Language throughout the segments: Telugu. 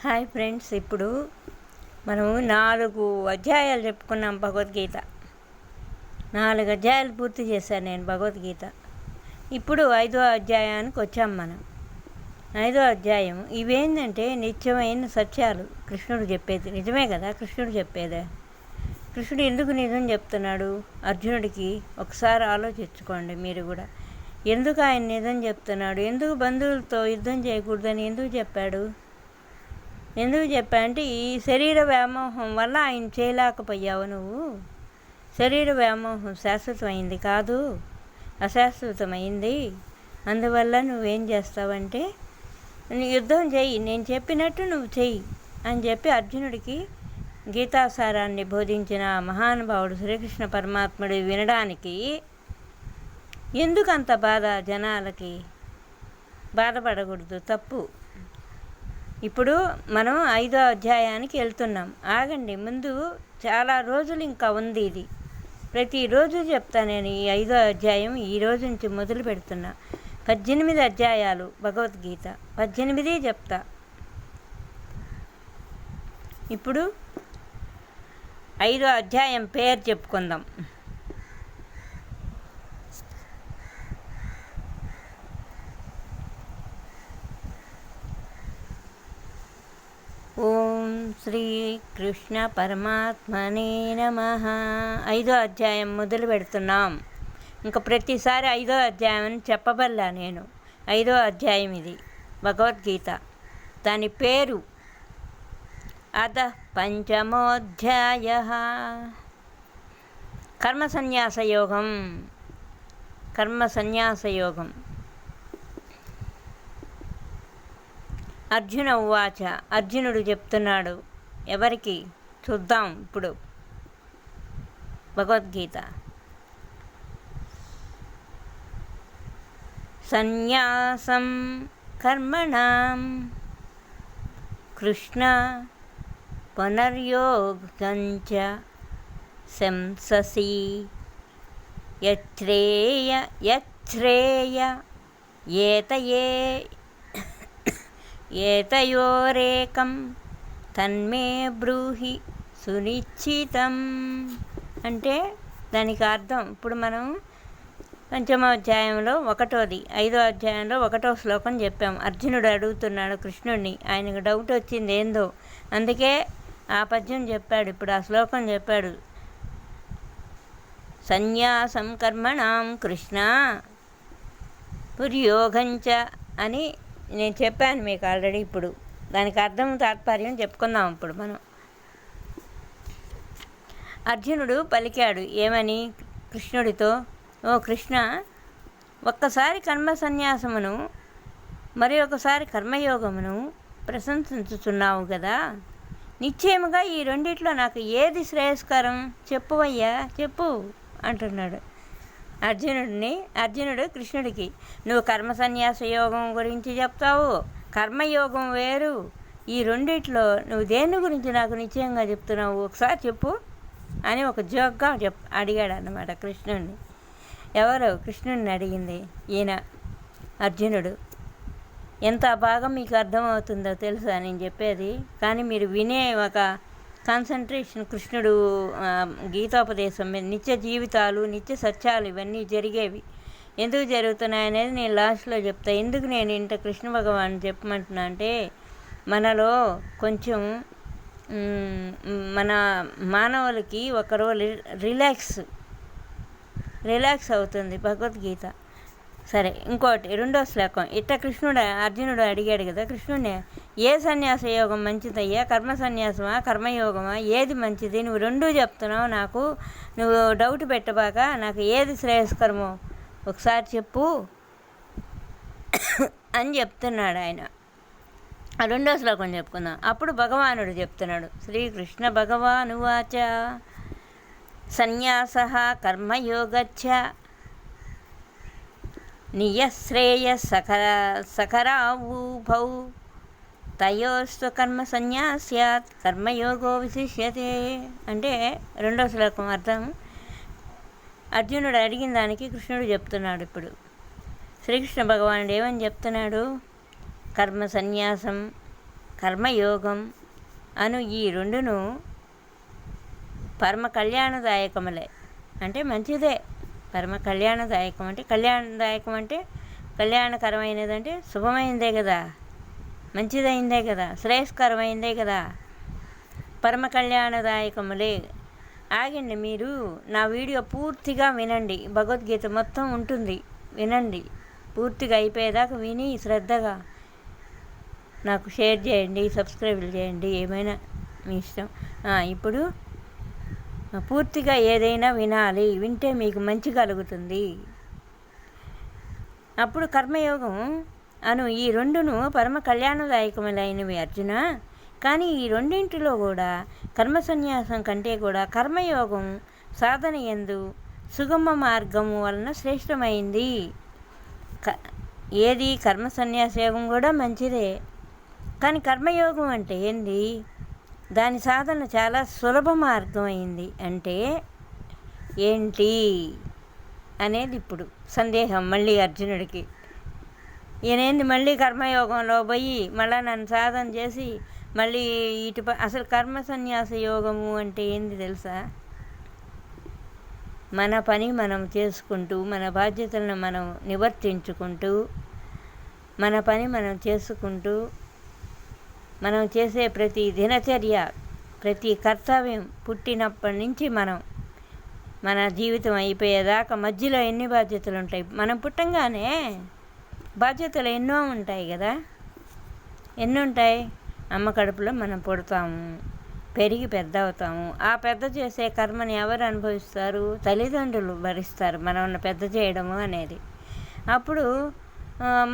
హాయ్ ఫ్రెండ్స్, ఇప్పుడు మనం 4 అధ్యాయాలు చెప్పుకున్నాం భగవద్గీత. 4 అధ్యాయాలు పూర్తి చేశాను నేను భగవద్గీత. ఇప్పుడు 5వ అధ్యాయానికి వచ్చాం మనం. 5వ అధ్యాయం ఇవేంటంటే నిత్యమైన సత్యాలు కృష్ణుడు చెప్పేది. నిజమే కదా కృష్ణుడు చెప్పేదే. కృష్ణుడు ఎందుకు నిజం చెప్తున్నాడు అర్జునుడికి ఒకసారి ఆలోచించుకోండి మీరు కూడా. ఎందుకు ఆయన నిజం చెప్తున్నాడు? ఎందుకు బంధువులతో యుద్ధం చేయకూడదని ఎందుకు చెప్పాడు? అంటే ఈ శరీర వ్యామోహం వల్ల ఆయన చేయలేకపోయావు నువ్వు. శరీర వ్యామోహం శాశ్వతమైంది కాదు, అశాశ్వతమైంది. అందువల్ల నువ్వేం చేస్తావంటే యుద్ధం చెయ్యి, నేను చెప్పినట్టు నువ్వు చెయ్యి అని చెప్పి అర్జునుడికి గీతాసారాన్ని బోధించిన మహానుభావుడు శ్రీకృష్ణ పరమాత్ముడు వినడానికి ఎందుకంత బాధ? జనాలకి బాధపడకూడదు, తప్పు. ఇప్పుడు మనం 5వ అధ్యాయానికి వెళ్తున్నాం. ఆగండి, ముందు చాలా రోజులు ఇంకా ఉంది. ఇది ప్రతిరోజు చెప్తా నేను. ఈ 5వ అధ్యాయం ఈ రోజు నుంచి మొదలు పెడుతున్నా. 18 అధ్యాయాలు భగవద్గీత, 18 చెప్తా. ఇప్పుడు 5వ అధ్యాయం పేరు చెప్పుకుందాం. ఓం శ్రీకృష్ణ పరమాత్మనే నమః. 5వ అధ్యాయం మొదలు పెడుతున్నాం. ఇంకా ప్రతిసారి 5వ అధ్యాయం చెప్పబల్లా నేను. 5వ అధ్యాయం ఇది భగవద్గీత. దాని పేరు అథ పంచమోధ్యాయః కర్మసన్యాసయోగం. కర్మసన్యాసయోగం. అర్జున ఉవాచ. అర్జునుడు చెప్తున్నాడు. ఎవరికి? చూద్దాం ఇప్పుడు భగవద్గీత. సన్యాసం కర్మణాం కృష్ణ పునర్యోగంచ శంససి యచ్ఛ్రేయ ఏతయోరేకం తన్మే బ్రూహి సునిశ్చితం. అంటే దానికి అర్థం ఇప్పుడు మనం 5వ అధ్యాయంలో 1వది, 5వ అధ్యాయంలో 1వ శ్లోకం చెప్పాం. అర్జునుడు అడుగుతున్నాడు కృష్ణుడిని, ఆయనకు డౌట్ వచ్చింది ఏందో, అందుకే ఆ పద్యం చెప్పాడు. ఇప్పుడు ఆ శ్లోకం చెప్పాడు. సన్యాసం కర్మణాం కృష్ణ పుర్యోగంచ అని నేను చెప్పాను మీకు ఆల్రెడీ. ఇప్పుడు దానికి అర్థం తాత్పర్యం చెప్పుకుందాం ఇప్పుడు మనం. అర్జునుడు పలికాడు ఏమని కృష్ణుడితో, ఓ కృష్ణ, ఒక్కసారి కర్మ సన్యాసమును మరి ఒకసారి కర్మయోగమును ప్రశంసించుతున్నావు కదా, నిశ్చయముగా ఈ రెండిట్లో నాకు ఏది శ్రేయస్కరం చెప్పువయ్యా, చెప్పు అంటున్నాడు అర్జునుడు కృష్ణుడికి. నువ్వు కర్మ సన్యాస యోగం గురించి చెప్తావు, కర్మయోగం వేరు. ఈ రెండిట్లో నువ్వు దేని గురించి నాకు నిశ్చయంగా చెప్తున్నావు ఒకసారి చెప్పు అని ఒక జోక్గా అడిగాడు అన్నమాట కృష్ణుడిని. ఎవరు కృష్ణుడిని అడిగింది? ఈయన అర్జునుడు. ఎంత బాగా మీకు అర్థమవుతుందో తెలుసా నేను చెప్పేది? కానీ మీరు వినే ఒక కాన్సన్ట్రేషన్ కృష్ణుడు గీతోపదేశం మీద, నిత్య జీవితాలు, నిత్య సత్యాలు ఇవన్నీ జరిగేవి. ఎందుకు జరుగుతున్నాయనేది నేను లాస్ట్లో చెప్తా. ఎందుకు నేను ఇంత కృష్ణ భగవాన్ చెప్పమంటున్నా అంటే, మనలో కొంచెం మన మానవులకి ఒకరో రిలాక్స్ అవుతుంది భగవద్గీత. సరే, ఇంకోటి 2వ శ్లోకం. అర్జునుడు అడిగాడు కదా కృష్ణుడిని, ఏ సన్యాస యోగం మంచిదయ్యా, కర్మ సన్యాసమా కర్మయోగమా, ఏది మంచిది? నువ్వు రెండూ చెప్తున్నావు నాకు, నువ్వు డౌట్ పెట్టబాక, నాకు ఏది శ్రేయస్కరమో ఒకసారి చెప్పు అని చెప్తున్నాడు ఆయన. 2వ శ్లోకం చెప్పుకుందాం. అప్పుడు భగవానుడు చెప్తున్నాడు. శ్రీకృష్ణ భగవానువాచ. సన్యాస కర్మయోగచ్చ నియశ్రేయ సకరావుభౌ తయోస్తు కర్మ సన్యాస్యాత్ కర్మయోగో విశిష్యతే. అంటే 2వ శ్లోకం అర్థం అర్జునుడు అడిగిన దానికి కృష్ణుడు చెప్తున్నాడు. ఇప్పుడు శ్రీకృష్ణ భగవానుడు ఏమని చెప్తున్నాడు? కర్మ సన్యాసం కర్మయోగం అను ఈ రెండును పరమ కళ్యాణదాయకములే. అంటే మంచిదే. పరమ కళ్యాణదాయకం అంటే కళ్యాణకరమైనదంటే శుభమైందే కదా, మంచిదైందే కదా, శ్రేయస్కరమైందే కదా. పరమ కళ్యాణదాయకములే. ఆగండి, మీరు నా వీడియో పూర్తిగా వినండి. భగవద్గీత మొత్తం ఉంటుంది, వినండి. పూర్తిగా అయిపోయేదాకా విని శ్రద్ధగా నాకు షేర్ చేయండి, సబ్స్క్రైబ్ చేయండి, ఏమైనా మీ ఇష్టం. ఇప్పుడు పూర్తిగా ఏదైనా వినాలి, వింటే మీకు మంచి కలుగుతుంది. అప్పుడు కర్మయోగం అను ఈ రెండును పరమ కళ్యాణదాయకములైనవి అర్జున. కానీ ఈ రెండింటిలో కూడా కర్మ సన్యాసం కంటే కూడా కర్మయోగం సాధన యందు సుగమ మార్గము వలన శ్రేష్టమైంది. ఏది కర్మ సన్యాస యోగం కూడా మంచిదే, కానీ కర్మయోగం అంటే ఏంది? దాని సాధన చాలా సులభ మార్గం అయింది. అంటే ఏంటి అనేది ఇప్పుడు సందేహం మళ్ళీ అర్జునుడికి. ఈయనేంది మళ్ళీ కర్మయోగంలో పోయి మళ్ళీ నన్ను సాధన చేసి మళ్ళీ అసలు కర్మ సన్యాస యోగము అంటే ఏంది తెలుసా? మన పని మనం చేసుకుంటూ, మన బాధ్యతలను మనం నివర్తించుకుంటూ, మన పని మనం చేసుకుంటూ, మనం చేసే ప్రతి దినచర్య, ప్రతి కర్తవ్యం పుట్టినప్పటి నుంచి మన జీవితం అయిపోయేదాకా మధ్యలో ఎన్ని బాధ్యతలు ఉంటాయి? మనం పుట్టంగానే బాధ్యతలు ఎన్నో ఉంటాయి కదా. ఎన్ని ఉంటాయి? అమ్మ కడుపులో మనం పుడతాము, పెరిగి పెద్ద అవుతాము. ఆ పెద్ద చేసే కర్మని ఎవరు అనుభవిస్తారు? తల్లిదండ్రులు భరిస్తారు మనల్ని పెద్ద చేయడము అనేది. అప్పుడు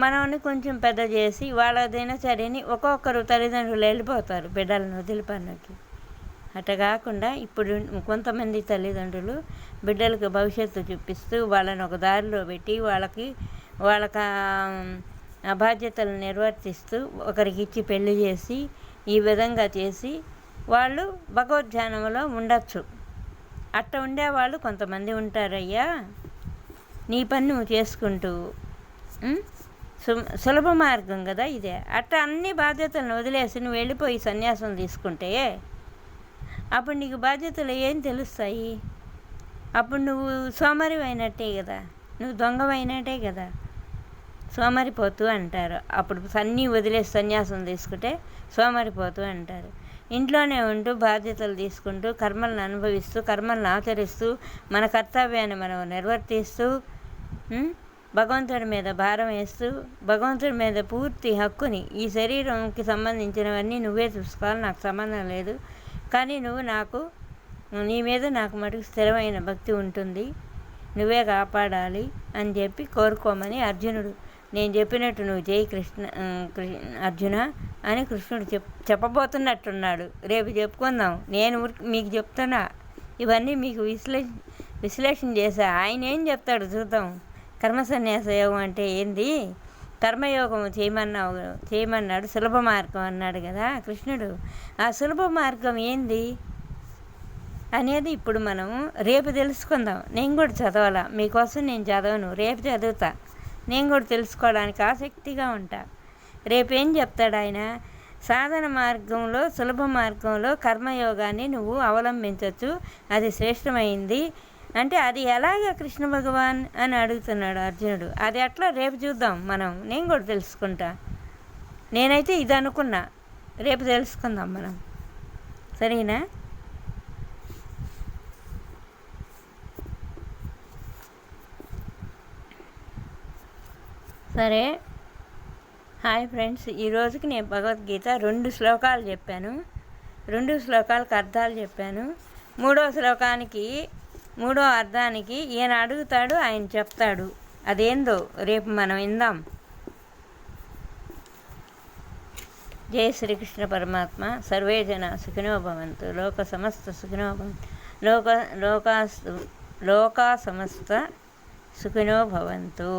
మనల్ని కొంచెం పెద్ద చేసి వాళ్ళ దినచర్యని ఒక్కొక్కరు తల్లిదండ్రులు వెళ్ళిపోతారు బిడ్డలను వదిలిపన్నట్టు. అట్లా కాకుండా ఇప్పుడు కొంతమంది తల్లిదండ్రులు బిడ్డలకు భవిష్యత్తు చూపిస్తూ వాళ్ళని ఒక దారిలో పెట్టి వాళ్ళకి ఆ బాధ్యతలను నిర్వర్తిస్తూ ఒకరికి ఇచ్చి పెళ్లి చేసి ఈ విధంగా చేసి వాళ్ళు భగవద్ధ్యానంలో ఉండొచ్చు. అట్ట ఉండేవాళ్ళు కొంతమంది ఉంటారయ్యా. నీ పని నువ్వు చేసుకుంటూ సులభ మార్గం కదా ఇదే. అట్ట అన్ని బాధ్యతలను వదిలేసి నువ్వు వెళ్ళిపోయి సన్యాసం తీసుకుంటే అప్పుడు నీకు బాధ్యతలు ఏం తెలుస్తాయి? అప్పుడు నువ్వు సోమరివైనట్టే కదా, నువ్వు దొంగవైనట్టే కదా. సోమరిపోతూ అంటారు. అప్పుడు అన్నీ వదిలేసి సన్యాసం తీసుకుంటే సోమరిపోతూ అంటారు. ఇంట్లోనే ఉంటూ బాధ్యతలు తీసుకుంటూ కర్మలను అనుభవిస్తూ కర్మలను ఆచరిస్తూ మన కర్తవ్యాన్ని మనం నిర్వర్తిస్తూ భగవంతుడి మీద భారం వేస్తూ భగవంతుడి మీద పూర్తి హక్కుని, ఈ శరీరంకి సంబంధించినవన్నీ నువ్వే చూసుకోవాలి, నాకు సంబంధం లేదు, కానీ నీ మీద నాకు మటుకు స్థిరమైన భక్తి ఉంటుంది, నువ్వే కాపాడాలి అని చెప్పి కోరుకోమని అర్జునుడు, నేను చెప్పినట్టు నువ్వు జై అర్జున అని కృష్ణుడు చెప్పబోతున్నట్టున్నాడు. రేపు చెప్పుకుందాం. నేను మీకు చెప్తున్నా, ఇవన్నీ మీకు విశ్లేషణ చేశా. ఆయన ఏం చెప్తాడు చూద్దాం. కర్మ సన్యాస యోగం అంటే ఏంది? కర్మయోగం చేయమన్నాడు, సులభ మార్గం అన్నాడు కదా కృష్ణుడు. ఆ సులభ మార్గం ఏంది అనేది ఇప్పుడు మనం రేపు తెలుసుకుందాం. నేను కూడా చదవాలా, మీకోసం నేను చదవను, రేపు చదువుతా. నేను కూడా తెలుసుకోవడానికి ఆసక్తిగా ఉంటా. రేపేం చెప్తాడు ఆయన? సాధన మార్గంలో సులభ మార్గంలో కర్మయోగాన్ని నువ్వు అవలంబించవచ్చు, అది శ్రేష్టమైంది అంటే అది ఎలాగ కృష్ణ భగవాన్ అని అడుగుతున్నాడు అర్జునుడు. అది అట్లా రేపు చూద్దాం మనం, నేను కూడా తెలుసుకుంటా. నేనైతే ఇది అనుకున్నా, రేపు తెలుసుకుందాం మనం, సరేనా? సరే, హాయ్ ఫ్రెండ్స్. ఈరోజుకి నేను భగవద్గీత 2 శ్లోకాలు చెప్పాను, 2 శ్లోకాలకు అర్థాలు చెప్పాను. 3వ శ్లోకానికి 3వ అర్థానికి ఈయన అడుగుతాడు, ఆయన చెప్తాడు. అదేందో రేపు మనం విందాం. జై శ్రీకృష్ణ పరమాత్మ. సర్వే జన సుఖినో భవంతు, లోక సమస్త సుఖినో భవంతు, లోకా సమస్త సుఖినో భవంతు.